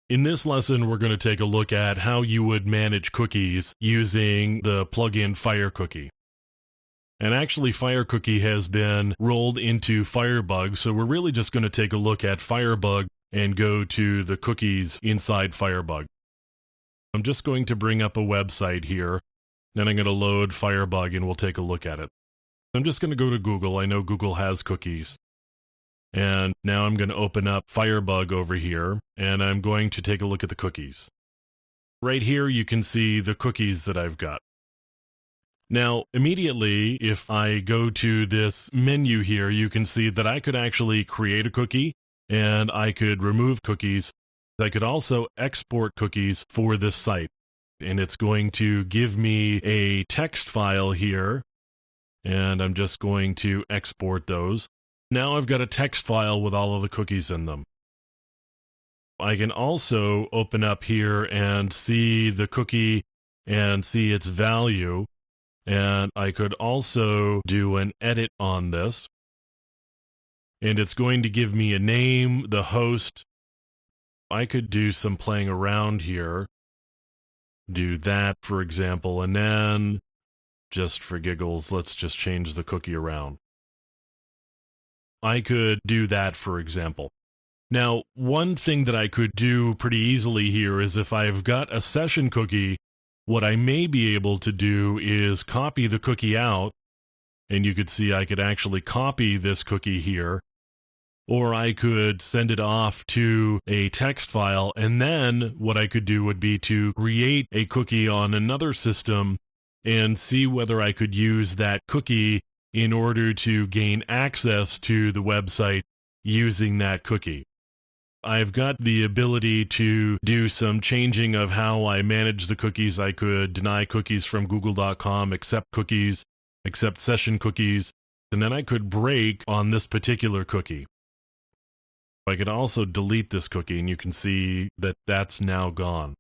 In this lesson, we're going to take a look at how you would manage cookies using the plugin FireCookie. And actually, FireCookie has been rolled into Firebug, so we're really just going to take a look at Firebug and go to the cookies inside Firebug. I'm just going to bring up a website here, then I'm going to load Firebug and we'll take a look at it. I'm just going to go to Google. I know Google has cookies. And now I'm going to open up Firebug over here, and I'm going to take a look at the cookies. Right here, you can see the cookies that I've got. Now, immediately, if I go to this menu here, you can see that I could actually create a cookie, and I could remove cookies. I could also export cookies for this site, and it's going to give me a text file here, and I'm just going to export those. Now I've got a text file with all of the cookies in them. I can also open up here and see the cookie and see its value. And I could also do an edit on this. And it's going to give me a name, the host. I could do some playing around here. Do that, for example. And then, just for giggles, let's just change the cookie around. I could do that, for example. Now, one thing that I could do pretty easily here is if I've got a session cookie, what I may be able to do is copy the cookie out, and you could see I could actually copy this cookie here, or I could send it off to a text file, and then what I could do would be to create a cookie on another system and see whether I could use that cookie in order to gain access to the website using that cookie. I've got the ability to do some changing of how I manage the cookies. I could deny cookies from google.com, accept cookies, accept session cookies, and then I could break on this particular cookie. I could also delete this cookie, and you can see that that's now gone.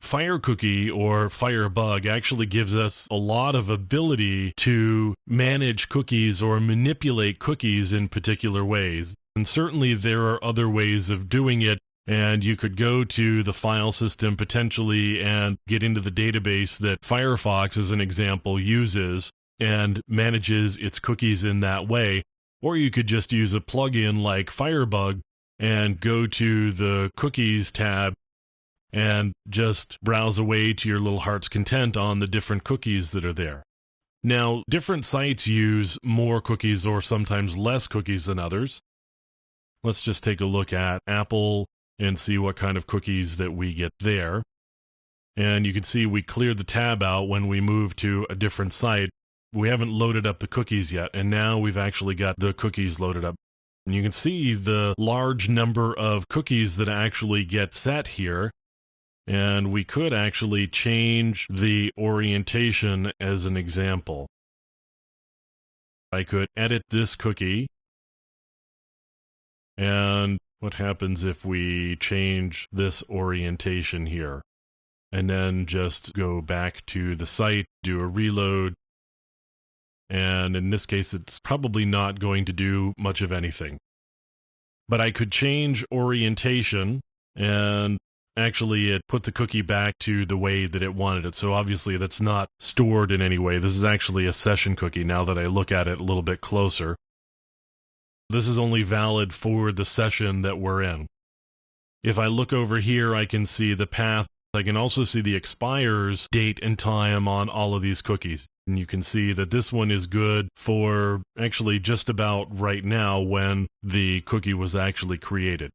FireCookie or Firebug actually gives us a lot of ability to manage cookies or manipulate cookies in particular ways. And certainly there are other ways of doing it, and you could go to the file system potentially and get into the database that Firefox, as an example, uses and manages its cookies in that way. Or you could just use a plugin like Firebug and go to the Cookies tab and just browse away to your little heart's content on the different cookies that are there. Now, different sites use more cookies or sometimes less cookies than others. Let's just take a look at Apple and see what kind of cookies that we get there. And you can see we cleared the tab out when we move to a different site. We haven't loaded up the cookies yet, and now we've actually got the cookies loaded up. And you can see the large number of cookies that actually get set here. And we could actually change the orientation as an example. I could edit this cookie. And what happens if we change this orientation here? And then just go back to the site, do a reload. And in this case, it's probably not going to do much of anything. But I could change orientation and actually it put the cookie back to the way that it wanted it. So obviously that's not stored in any way. This is actually a session cookie now that I look at it a little bit closer. This is only valid for the session that we're in. If I look over here, I can see the path. I can also see the expires date and time on all of these cookies. And you can see that this one is good for actually just about right now when the cookie was actually created.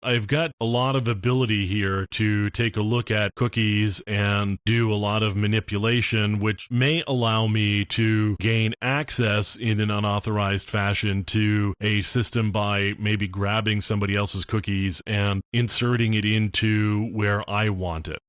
I've got a lot of ability here to take a look at cookies and do a lot of manipulation, which may allow me to gain access in an unauthorized fashion to a system by maybe grabbing somebody else's cookies and inserting it into where I want it.